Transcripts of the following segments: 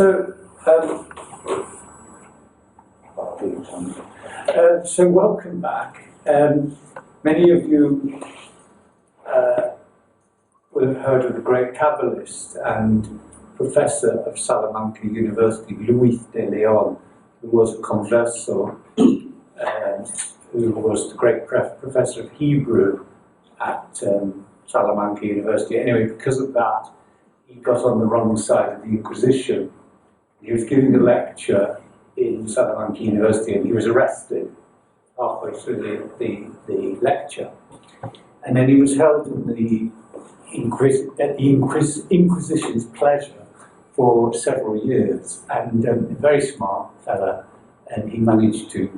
So, so welcome back. Many of you will have heard of the great Kabbalist and professor of Salamanca University, Luis de Leon, who was a converso, who was the great professor of Hebrew at Salamanca University. Anyway, because of that, he got on the wrong side of the Inquisition. He was giving a lecture in Salamanca University and he was arrested halfway through the lecture. And then he was held in the Inquisition's pleasure for several years. And a very smart fella, and he managed to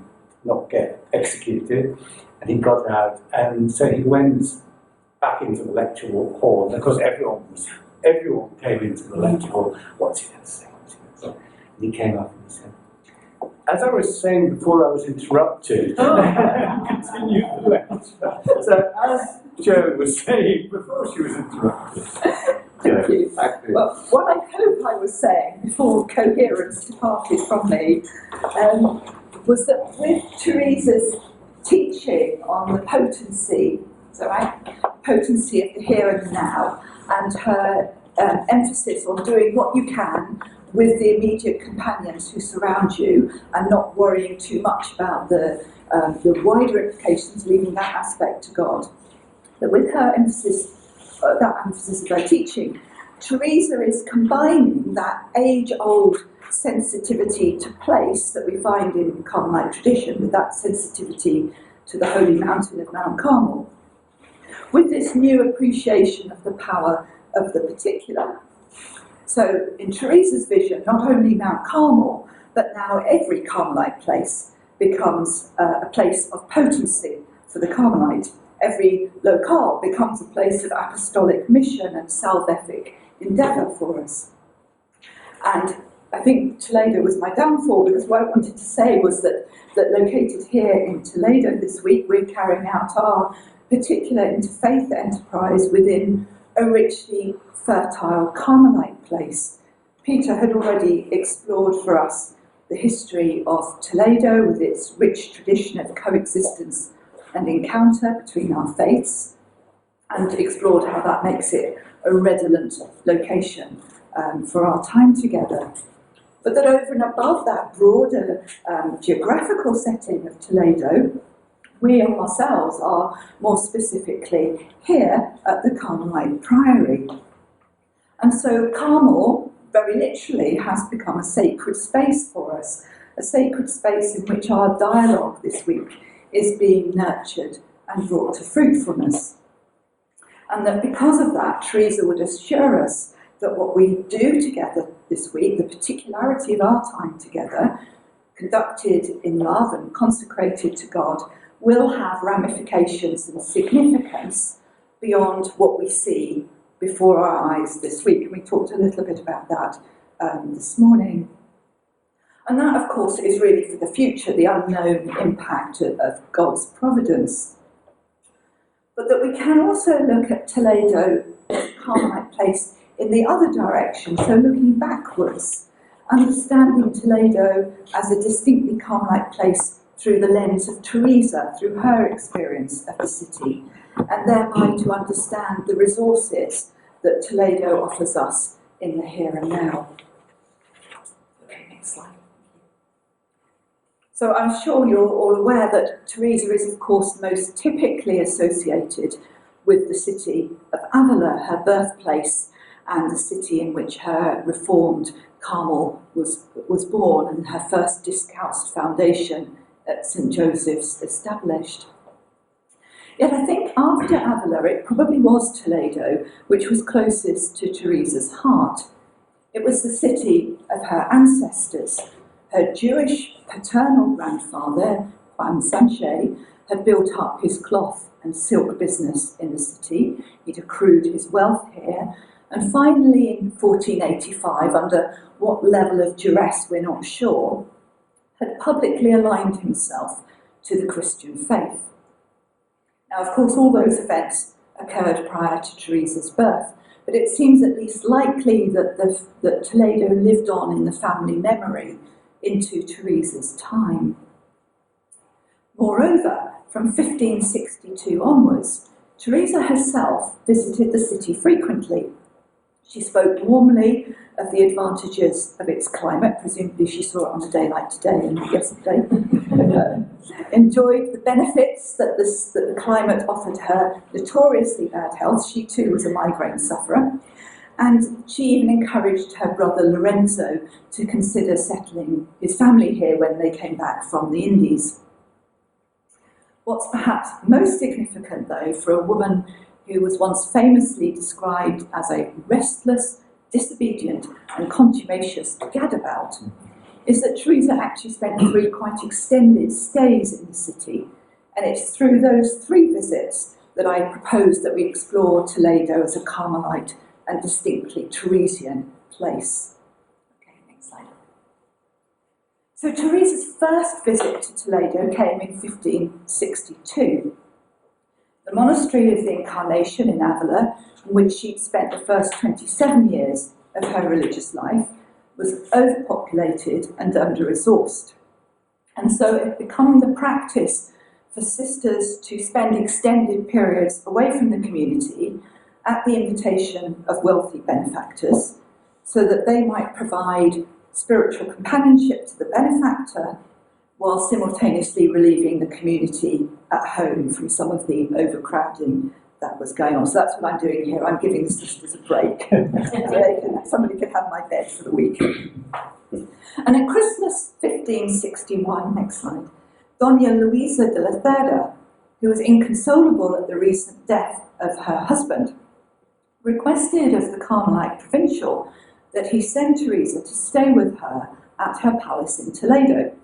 not get executed, and he got out. And so he went back into the lecture hall. And of course, everyone came into the lecture hall. What's he going to say? And he came up and he said, as I was saying before I was interrupted, continued the lecture. So as Jo was saying before she was interrupted. Thank you. Well, what I hope I was saying before coherence departed from me was that with Teresa's teaching on the potency, potency of the here and now, and her emphasis on doing what you can with the immediate companions who surround you and not worrying too much about the wider implications, leaving that aspect to God. That with her emphasis, that emphasis of her teaching, Teresa is combining that age-old sensitivity to place that we find in Carmelite tradition with that sensitivity to the holy mountain of Mount Carmel, with this new appreciation of the power of the particular. So in Teresa's vision, not only Mount Carmel, but now every Carmelite place becomes a place of potency for the Carmelite. Every locale becomes a place of apostolic mission and salvific endeavour for us. And I think Toledo was my downfall, because what I wanted to say was that located here in Toledo this week, we're carrying out our particular interfaith enterprise within a richly fertile Carmelite place. Peter had already explored for us the history of Toledo with its rich tradition of coexistence and encounter between our faiths, and explored how that makes it a redolent location for our time together. But that over and above that broader geographical setting of Toledo, we ourselves are more specifically here at the Carmelite Priory. And so Carmel, very literally, has become a sacred space for us, a sacred space in which our dialogue this week is being nurtured and brought to fruitfulness. And that because of that, Teresa would assure us that what we do together this week, the particularity of our time together, conducted in love and consecrated to God, will have ramifications and significance beyond what we see before our eyes this week. And we talked a little bit about that this morning. And that, of course, is really for the future, the unknown impact of God's providence. But that we can also look at Toledo, Carmelite place, in the other direction, so looking backwards, understanding Toledo as a distinctly Carmelite place through the lens of Teresa, through her experience of the city, and thereby to understand the resources that Toledo offers us in the here and now. Okay, next slide. So I'm sure you're all aware that Teresa is, of course, most typically associated with the city of Avila, her birthplace, and the city in which her reformed Carmel was born and her first Discalced foundation at St. Joseph's established. Yet I think after Avila it probably was Toledo which was closest to Teresa's heart. It was the city of her ancestors. Her Jewish paternal grandfather, Juan Sanchez, had built up his cloth and silk business in the city. He'd accrued his wealth here, and finally in 1485, under what level of duress we're not sure, had publicly aligned himself to the Christian faith. Now, of course, all those events occurred prior to Teresa's birth, but it seems at least likely that Toledo lived on in the family memory into Teresa's time. Moreover, from 1562 onwards, Teresa herself visited the city frequently. She spoke warmly of the advantages of its climate, presumably she saw it on a day like today and yesterday, enjoyed the benefits that the climate offered her notoriously bad health. She too was a migraine sufferer, and she even encouraged her brother Lorenzo to consider settling his family here when they came back from the Indies. What's perhaps most significant, though, for a woman who was once famously described as a restless, disobedient and contumacious gadabout, is that Teresa actually spent 3 quite extended stays in the city, and it's through those 3 visits that I propose that we explore Toledo as a Carmelite and distinctly Teresian place. Okay, next slide. So Teresa's first visit to Toledo came in 1562. The monastery of the Incarnation in Avila, in which she'd spent the first 27 years of her religious life, was overpopulated and under-resourced. And so it had become the practice for sisters to spend extended periods away from the community at the invitation of wealthy benefactors, so that they might provide spiritual companionship to the benefactor while simultaneously relieving the community at home from some of the overcrowding that was going on. So that's what I'm doing here. I'm giving the sisters a break. Somebody can have my bed for the week. And at Christmas 1561, next slide, Doña Luisa de la Cerda, who was inconsolable at the recent death of her husband, requested of the Carmelite provincial that he send Teresa to stay with her at her palace in Toledo.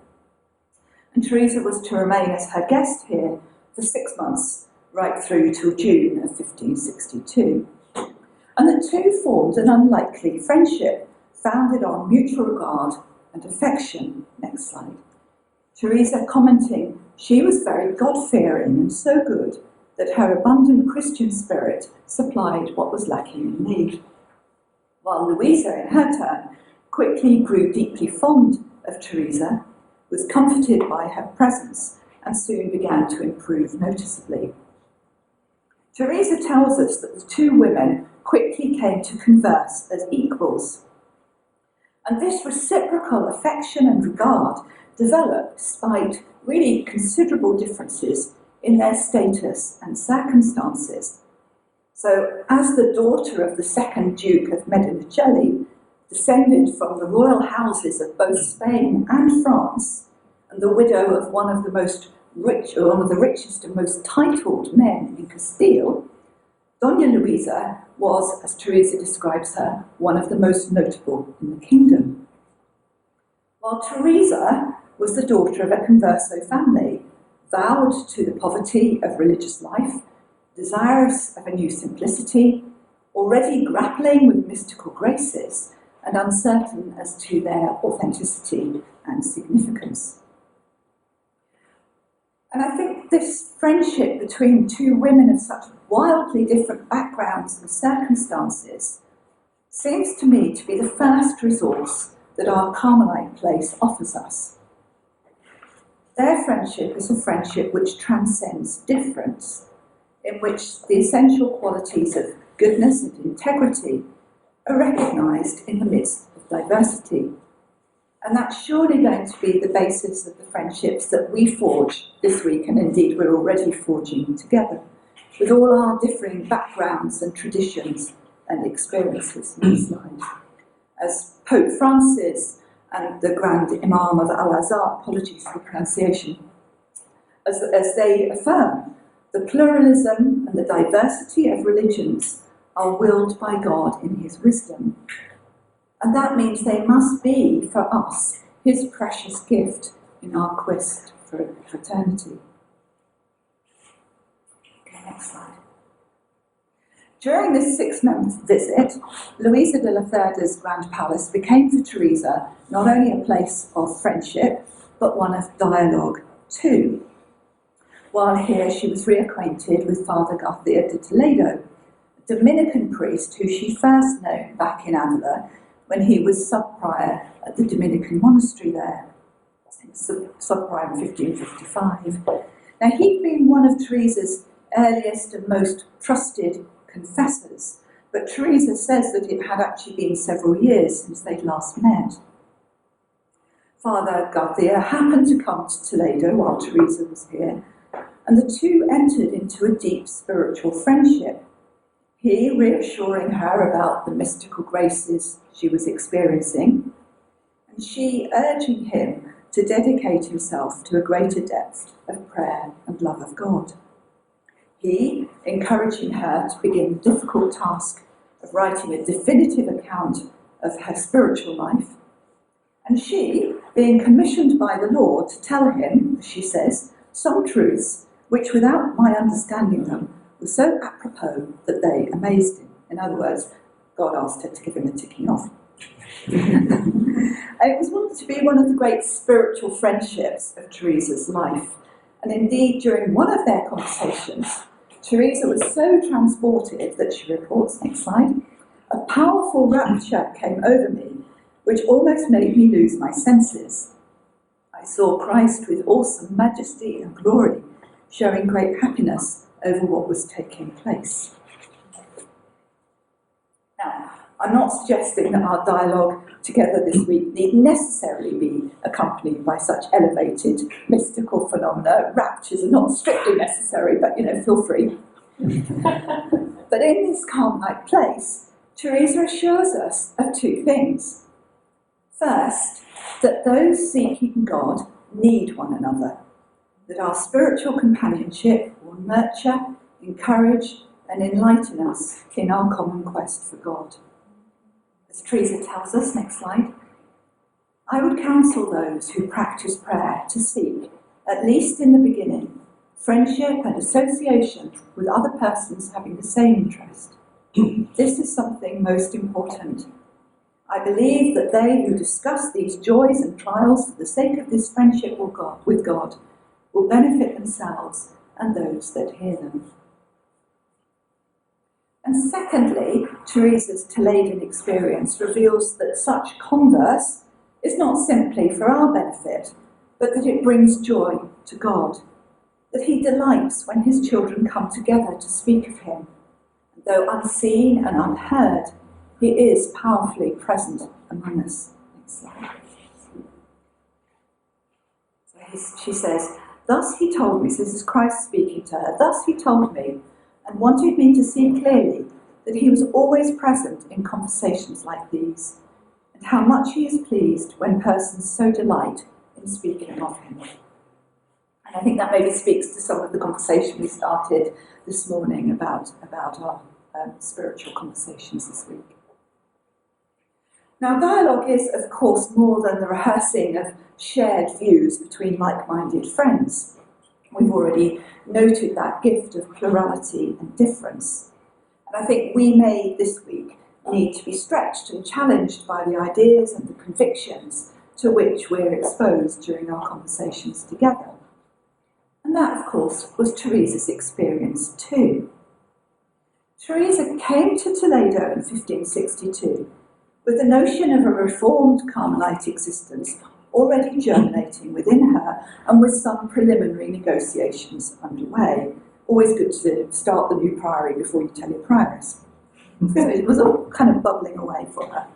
And Teresa was to remain as her guest here for 6 months, right through till June of 1562. And the two formed an unlikely friendship, founded on mutual regard and affection. Next slide. Teresa commenting, she was very God-fearing and so good that her abundant Christian spirit supplied what was lacking in me. While Luisa, in her turn, quickly grew deeply fond of Teresa, was comforted by her presence, and soon began to improve noticeably. Teresa tells us that the two women quickly came to converse as equals. And this reciprocal affection and regard developed despite really considerable differences in their status and circumstances. So, as the daughter of the second Duke of Medinaceli, descended from the royal houses of both Spain and France, and the widow of one of the richest and most titled men in Castile, Doña Luisa was, as Teresa describes her, one of the most notable in the kingdom. While Teresa was the daughter of a converso family, vowed to the poverty of religious life, desirous of a new simplicity, already grappling with mystical graces, and uncertain as to their authenticity and significance. And I think this friendship between two women of such wildly different backgrounds and circumstances seems to me to be the first resource that our Carmelite place offers us. Their friendship is a friendship which transcends difference, in which the essential qualities of goodness and integrity are recognised in the midst of diversity. And that's surely going to be the basis of the friendships that we forge this week, and indeed we're already forging together, with all our differing backgrounds and traditions and experiences. Next slide. As Pope Francis and the Grand Imam of Al-Azhar, apologies for the pronunciation, as they affirm, the pluralism and the diversity of religions are willed by God in his wisdom. And that means they must be, for us, his precious gift in our quest for fraternity. Okay, next slide. During this 6-month visit, Luisa de la Cerda's Grand Palace became for Teresa not only a place of friendship, but one of dialogue too. While here she was reacquainted with Father Garcia de Toledo, a Dominican priest who she first known back in Avila when he was sub-prior at the Dominican monastery there. Sub-prior in 1555. Now, he'd been one of Teresa's earliest and most trusted confessors, but Teresa says that it had actually been several years since they'd last met. Father Garcia happened to come to Toledo while Teresa was here, and the two entered into a deep spiritual friendship. He reassuring her about the mystical graces she was experiencing, and she urging him to dedicate himself to a greater depth of prayer and love of God. He encouraging her to begin the difficult task of writing a definitive account of her spiritual life, and she being commissioned by the Lord to tell him, as she says, some truths which without my understanding them were so apropos that they amazed him. In other words, God asked her to give him a ticking off. And it was wanted to be one of the great spiritual friendships of Teresa's life. And indeed, during one of their conversations, Teresa was so transported that she reports, next slide, a powerful rapture came over me, which almost made me lose my senses. I saw Christ with awesome majesty and glory, showing great happiness over what was taking place. Now, I'm not suggesting that our dialogue together this week need necessarily be accompanied by such elevated mystical phenomena. Raptures are not strictly necessary, but, feel free. But in this Carmelite place, Teresa assures us of two things. First, that those seeking God need one another, that our spiritual companionship will nurture, encourage, and enlighten us in our common quest for God. As Teresa tells us, next slide, I would counsel those who practice prayer to seek, at least in the beginning, friendship and association with other persons having the same interest. This is something most important. I believe that they who discuss these joys and trials for the sake of this friendship with God will benefit themselves and those that hear them. And secondly, Teresa's Toledan experience reveals that such converse is not simply for our benefit, but that it brings joy to God, that he delights when his children come together to speak of him. And though unseen and unheard, he is powerfully present among us. Next slide. So she says, thus he told me, so this is Christ speaking to her, thus he told me, and wanted me to see clearly that he was always present in conversations like these, and how much he is pleased when persons so delight in speaking of him. And I think that maybe speaks to some of the conversation we started this morning about our spiritual conversations this week. Now, dialogue is, of course, more than the rehearsing of shared views between like-minded friends. We've already noted that gift of plurality and difference. And I think we may, this week, need to be stretched and challenged by the ideas and the convictions to which we're exposed during our conversations together. And that, of course, was Teresa's experience too. Teresa came to Toledo in 1562 with the notion of a reformed Carmelite existence already germinating within her and with some preliminary negotiations underway. Always good to start the new priory before you tell your prioress. So it was all kind of bubbling away for her.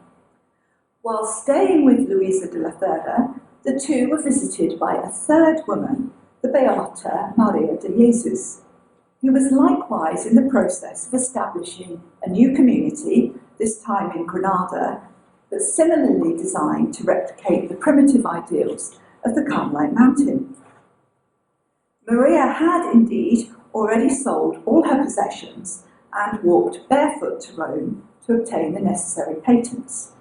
While staying with Luisa de la Cerda, the two were visited by a third woman, the Beata Maria de Jesus, who was likewise in the process of establishing a new community, this time in Granada, but similarly designed to replicate the primitive ideals of the Carmelite mountain. Maria had indeed already sold all her possessions and walked barefoot to Rome to obtain the necessary patents.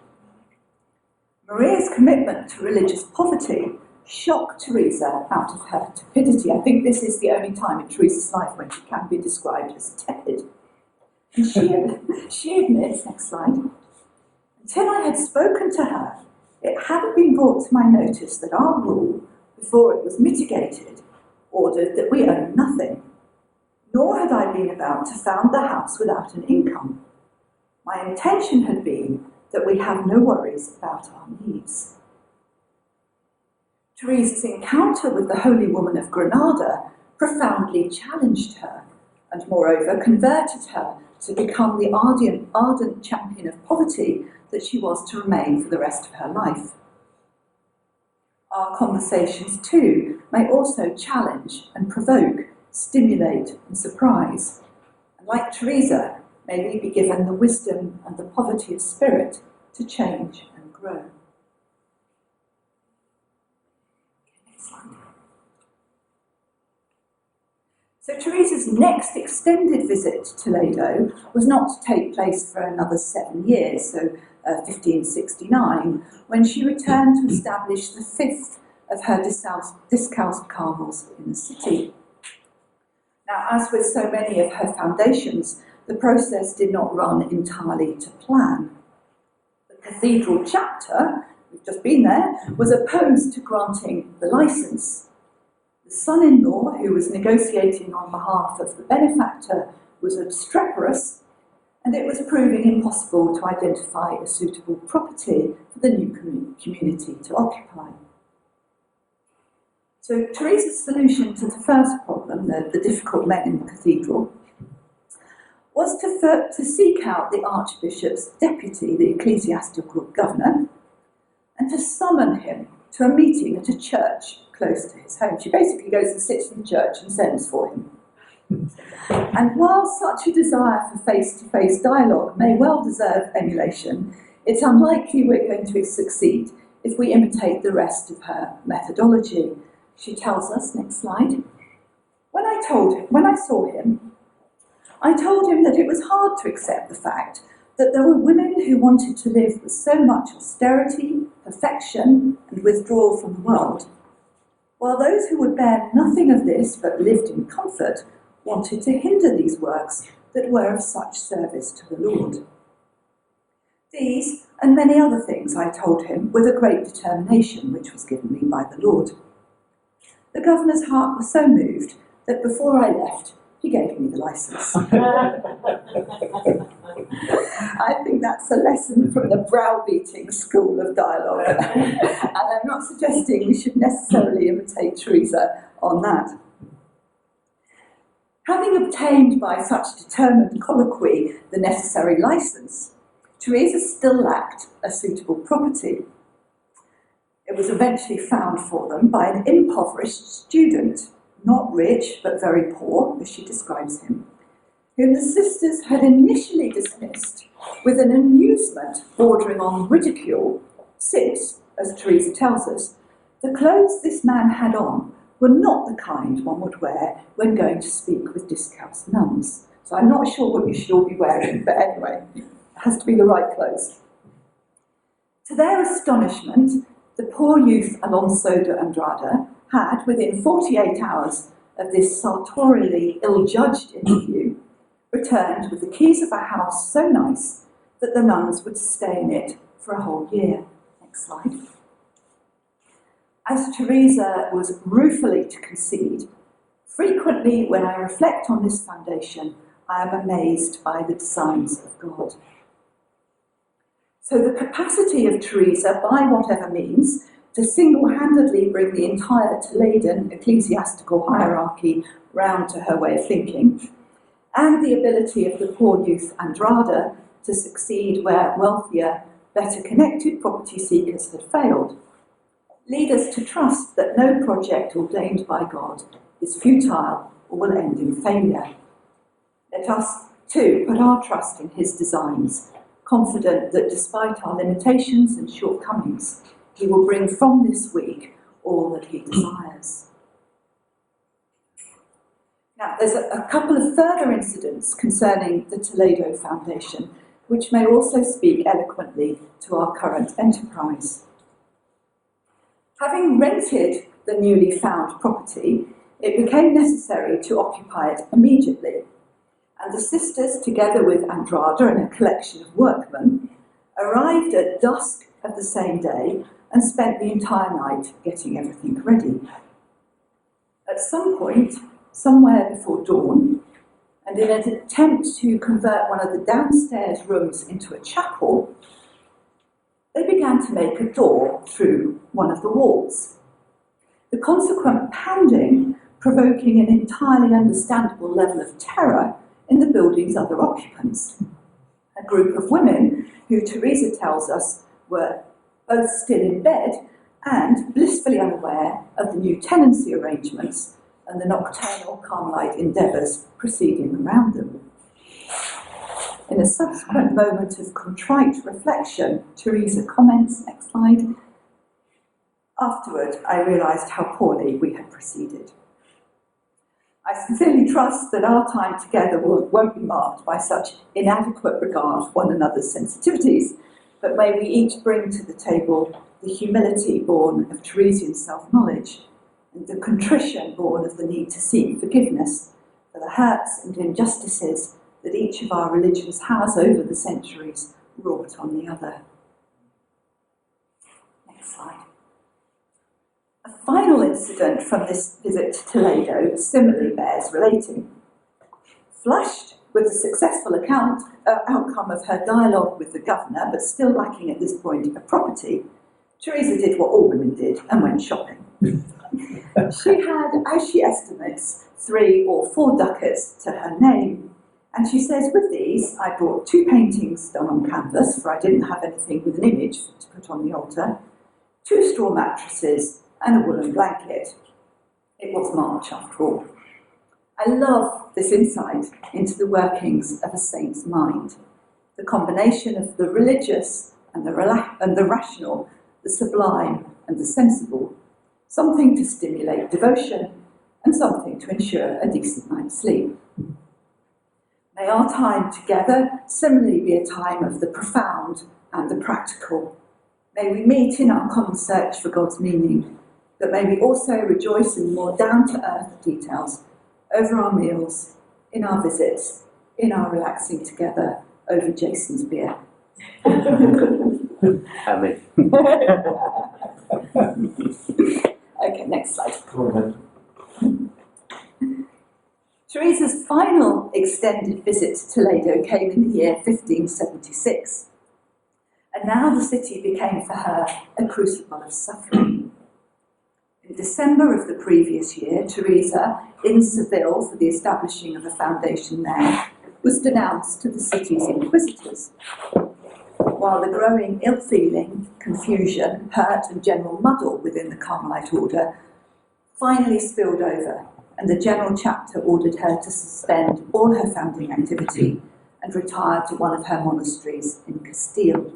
Maria's commitment to religious poverty shocked Teresa out of her tepidity. I think this is the only time in Teresa's life when she can be described as tepid. And she admits, next slide, until I had spoken to her, it hadn't been brought to my notice that our rule, before it was mitigated, ordered that we own nothing. nor had I been about to found the house without an income. My intention had been that we have no worries about our needs. Teresa's encounter with the Holy Woman of Granada profoundly challenged her, and moreover converted her to become the ardent champion of poverty that she was to remain for the rest of her life. Our conversations too may also challenge and provoke, stimulate and surprise, and like Teresa, may we be given the wisdom and the poverty of spirit to change and grow. Next slide. So Teresa's next extended visit to Toledo was not to take place for another 7 years, so 1569, when she returned to establish the fifth of her Discalced Carmels in the city. Now, as with so many of her foundations, the process did not run entirely to plan. The cathedral chapter, we've just been there, was opposed to granting the licence. The son-in-law, who was negotiating on behalf of the benefactor, was obstreperous, and it was proving impossible to identify a suitable property for the new community to occupy. So Teresa's solution to the first problem, the difficult men in the cathedral, was to seek out the Archbishop's deputy, the ecclesiastical governor, and to summon him to a meeting at a church close to his home. She basically goes and sits in the church and sends for him. And while such a desire for face-to-face dialogue may well deserve emulation, it's unlikely we're going to succeed if we imitate the rest of her methodology. She tells us, next slide, when I saw him, I told him that it was hard to accept the fact that there were women who wanted to live with so much austerity, perfection, and withdrawal from the world, while those who would bear nothing of this but lived in comfort wanted to hinder these works that were of such service to the Lord. These, and many other things, I told him with a great determination which was given me by the Lord. The governor's heart was so moved that before I left, he gave me the licence. I think that's a lesson from the browbeating school of dialogue. And I'm not suggesting we should necessarily imitate Teresa on that. Having obtained by such determined colloquy the necessary licence, Teresa still lacked a suitable property. It was eventually found for them by an impoverished student, not rich but very poor, as she describes him, whom the sisters had initially dismissed with an amusement bordering on ridicule, since, as Teresa tells us, the clothes this man had on were not the kind one would wear when going to speak with Discalced nuns. So I'm not sure what you should all be wearing, but anyway, it has to be the right clothes. To their astonishment, the poor youth Alonso de Andrada had, within 48 hours of this sartorially ill-judged interview, returned with the keys of a house so nice that the nuns would stay in it for a whole year. Next slide. As Teresa was ruefully to concede, frequently when I reflect on this foundation, I am amazed by the designs of God. So the capacity of Teresa, by whatever means, to single-handedly bring the entire Toledan ecclesiastical hierarchy round to her way of thinking, and the ability of the poor youth Andrada to succeed where wealthier, better connected property seekers had failed, lead us to trust that no project ordained by God is futile or will end in failure. Let us, too, put our trust in his designs, confident that despite our limitations and shortcomings, he will bring from this week all that he desires. Now, there's a couple of further incidents concerning the Toledo Foundation, which may also speak eloquently to our current enterprise. Having rented the newly found property, it became necessary to occupy it immediately, and the sisters, together with Andrada and a collection of workmen, arrived at dusk of the same day and spent the entire night getting everything ready. At some point, somewhere before dawn, And in an attempt to convert one of the downstairs rooms into a chapel, they began to make a door through one of the walls. The consequent pounding provoking an entirely understandable level of terror in the building's other occupants. A group of women, who Teresa tells us were both still in bed and blissfully unaware of the new tenancy arrangements and the nocturnal Carmelite endeavours proceeding around them. In a subsequent moment of contrite reflection, Teresa comments, next slide, "Afterward, I realised how poorly we had proceeded. I sincerely trust that our time together won't be marked by such inadequate regard for one another's sensitivities, but may we each bring to the table the humility born of Teresian self-knowledge and the contrition born of the need to seek forgiveness for the hurts and injustices that each of our religions has over the centuries wrought on the other." Next slide. A final incident from this visit to Toledo similarly bears relating. Flushed with the successful outcome of her dialogue with the governor, but still lacking at this point a property, Teresa did what all women did and went shopping. She had, as she estimates, 3 or 4 ducats to her name, and she says, "With these, I bought 2 paintings done on canvas, for I didn't have anything with an image to put on the altar, 2 straw mattresses, and a woolen blanket." It was March, after all. I love this insight into the workings of a saint's mind, the combination of the religious and the rational, the sublime and the sensible, something to stimulate devotion and something to ensure a decent night's sleep. May our time together similarly be a time of the profound and the practical. May we meet in our common search for God's meaning, but may we also rejoice in more down-to-earth details over our meals, in our visits, in our relaxing together over Jason's beer. Amen. Okay, next slide. Teresa's final extended visit to Toledo came in the year 1576, and now the city became for her a crucible of suffering. In December of the previous year, Teresa, in Seville for the establishing of a foundation there, was denounced to the city's inquisitors, while the growing ill-feeling, confusion, hurt and general muddle within the Carmelite order finally spilled over, and the general chapter ordered her to suspend all her founding activity and retire to one of her monasteries in Castile.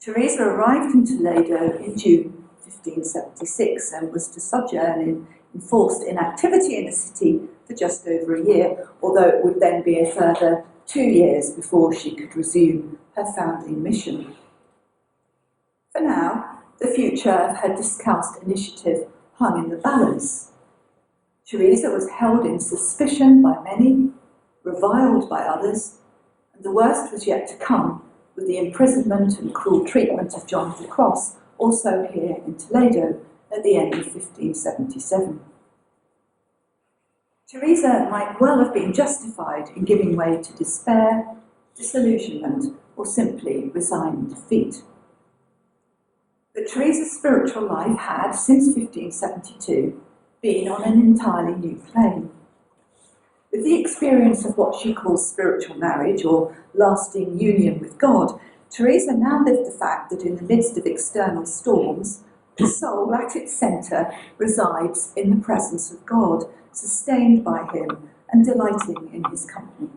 Teresa arrived in Toledo in June 1576 and was to sojourn in enforced inactivity in the city for just over a year, although it would then be a further 2 years before she could resume her founding mission. For now, the future of her Discalced initiative hung in the balance. Teresa was held in suspicion by many, reviled by others, and the worst was yet to come with the imprisonment and cruel treatment of John of the Cross, also here in Toledo at the end of 1577. Teresa might well have been justified in giving way to despair, disillusionment, or simply resigned defeat. But Teresa's spiritual life had, since 1572, been on an entirely new plane. With the experience of what she calls spiritual marriage, or lasting union with God, Teresa now lived the fact that in the midst of external storms, the soul at its centre resides in the presence of God, sustained by him and delighting in his company.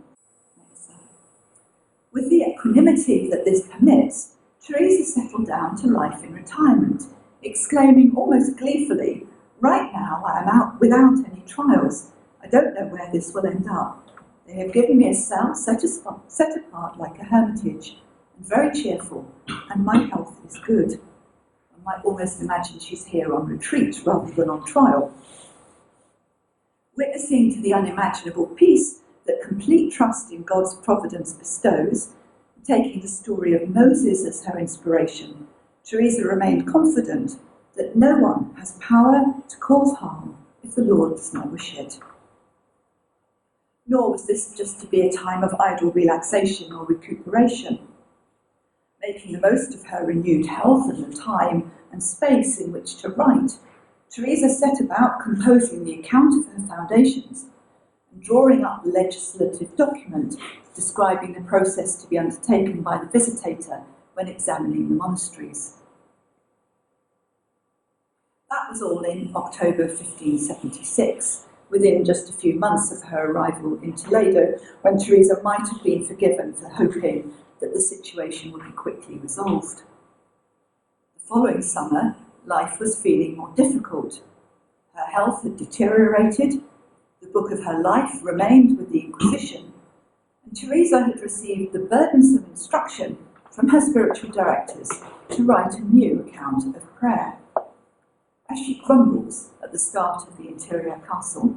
With the equanimity that this permits, Teresa settled down to life in retirement, exclaiming almost gleefully, "Right now I am out without any trials. I don't know where this will end up. They have given me a cell set apart like a hermitage, and very cheerful, and my health is good." I might almost imagine she's here on retreat rather than on trial. Witnessing to the unimaginable peace that complete trust in God's providence bestows, taking the story of Moses as her inspiration, Teresa remained confident that no one has power to cause harm if the Lord does not wish it. nor was this just to be a time of idle relaxation or recuperation. Making the most of her renewed health and the time and space in which to write, Teresa set about composing the account of her foundations and drawing up the legislative document describing the process to be undertaken by the visitator when examining the monasteries. That was all in October 1576, within just a few months of her arrival in Toledo, when Teresa might have been forgiven for hoping that the situation would be quickly resolved. The following summer, life was feeling more difficult. Her health had deteriorated, the book of her life remained with the Inquisition, and Teresa had received the burdensome instruction from her spiritual directors to write a new account of prayer. As she grumbles at the start of the interior castle,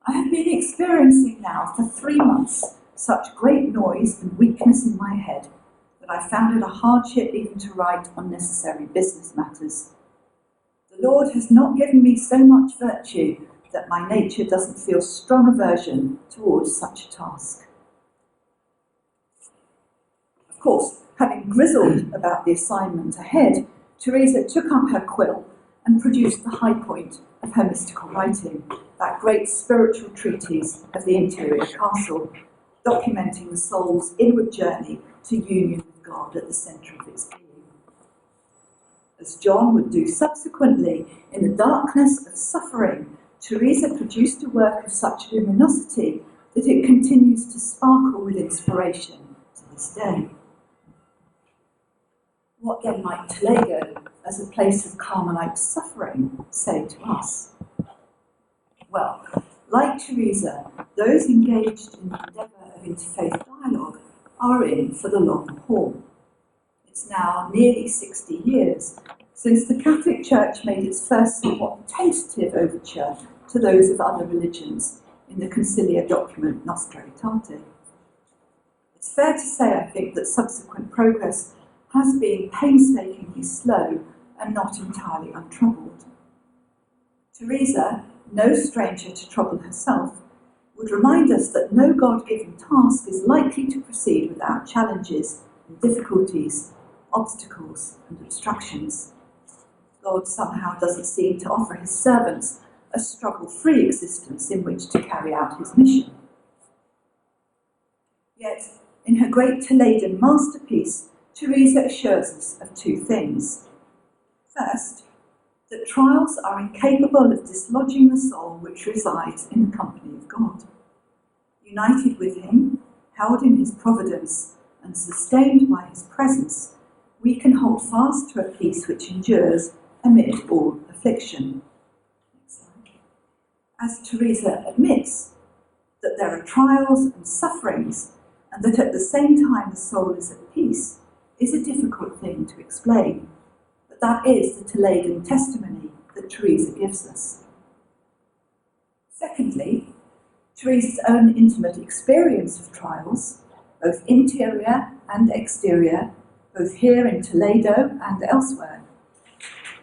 "I have been experiencing now for 3 months such great noise and weakness in my head that I found it a hardship even to write on necessary business matters. The Lord has not given me so much virtue that my nature doesn't feel strong aversion towards such a task." Of course, having grizzled about the assignment ahead, Teresa took up her quill and produced the high point of her mystical writing, that great spiritual treatise of the interior castle, documenting the soul's inward journey to union with God at the centre of its being. As John would do subsequently, in the darkness of suffering, Teresa produced a work of such luminosity that it continues to sparkle with inspiration to this day. What then might Toledo, as a place of Carmelite suffering, say to us? Well, like Teresa, those engaged in the endeavour of interfaith dialogue are in for the long haul. It's now nearly 60 years since the Catholic Church made its first somewhat tentative overture to those of other religions in the conciliar document Nostra Aetate. It's fair to say, I think, that subsequent progress has been painstakingly slow and not entirely untroubled. Teresa, no stranger to trouble herself, would remind us that no God-given task is likely to proceed without challenges and difficulties, obstacles and obstructions. God somehow doesn't seem to offer his servants a struggle-free existence in which to carry out his mission. Yet, in her great Toledan masterpiece, Teresa assures us of 2 things. First, that trials are incapable of dislodging the soul which resides in the company of God. United with him, held in his providence, and sustained by his presence, we can hold fast to a peace which endures amid all affliction. As Teresa admits that there are trials and sufferings, and that at the same time the soul is at peace, is a difficult thing to explain. But that is the Toledan testimony that Teresa gives us. Secondly, Teresa's own intimate experience of trials, both interior and exterior, both here in Toledo and elsewhere,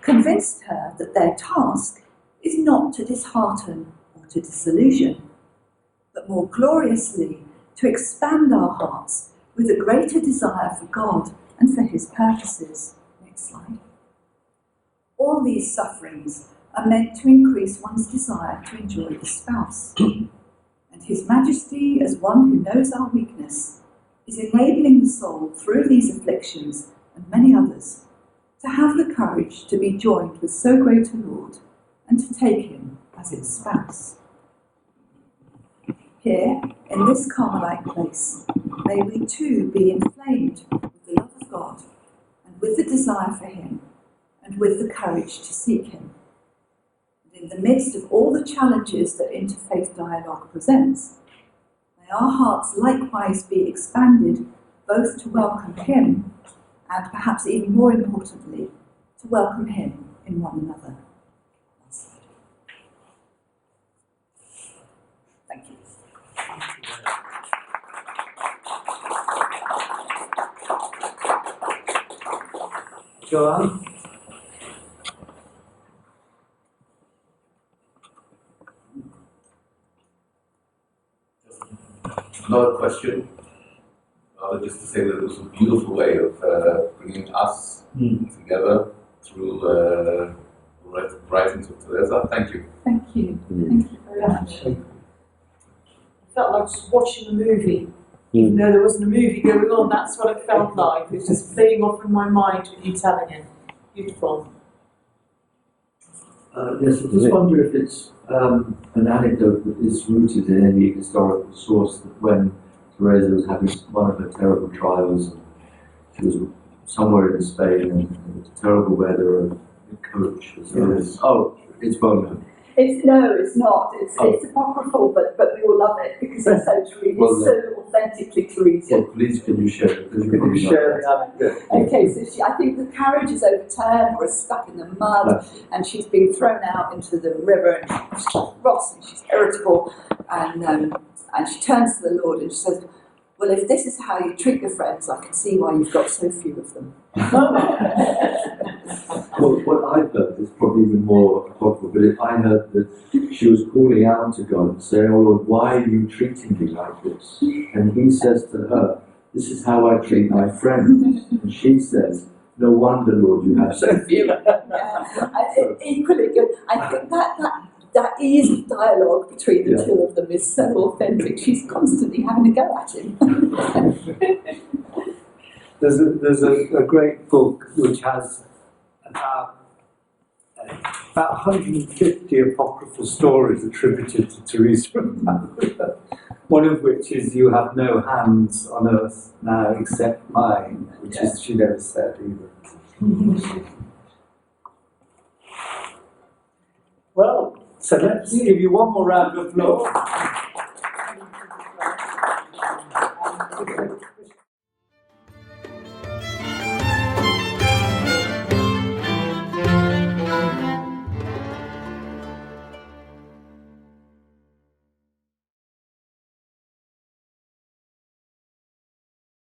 convinced her that their task is not to dishearten or to disillusion, but more gloriously to expand our hearts with a greater desire for God and for his purposes. Next slide. All these sufferings are meant to increase one's desire to enjoy the spouse. And his Majesty, as one who knows our weakness, is enabling the soul through these afflictions and many others to have the courage to be joined with so great a Lord and to take him as its spouse. Here, in this Carmelite place, may we too be inflamed with the love of God and with the desire for him and with the courage to seek him. And in the midst of all the challenges that interfaith dialogue presents, may our hearts likewise be expanded both to welcome him and, perhaps even more importantly, to welcome him in one another. Thank you. Joanne? not a question, rather just to say that it was a beautiful way of bringing us together through the writings of Teresa. Thank you. Thank you. Thank you very much. I felt like just watching a movie. Even though there wasn't a movie going on, that's what it felt like. It was just playing off in my mind with you telling it. Beautiful. Yes, I just wonder if it's an anecdote that is rooted in any historical source, that when Teresa was having one of her terrible trials, and she was somewhere in Spain and it was terrible weather, and the coach was it's well known. No, it's not. It's apocryphal, but we all love it because it's so true. It's so authentically Teresa. Well, please, can you share it? Can you share the Okay, so I think the carriage is overturned or is stuck in the mud, and she's been thrown out into the river, and she's cross, and she's irritable, and she turns to the Lord and she says, "Well, if this is how you treat your friends, I can see why you've got so few of them." Well, what I've heard is probably even more apocryphal, but I heard that she was calling out to God and saying, "Oh Lord, why are you treating me like this?" And he says to her, "This is how I treat my friends." And she says, "No wonder, Lord, you have so few." Equally good. I think that is dialogue between the two of them is so authentic. She's constantly having a go at him. There's a great book which has about 150 apocryphal stories attributed to Teresa of Avila. One of which is, "You have no hands on earth now except mine," which is she never said either. Well, so let's give you one more round of applause.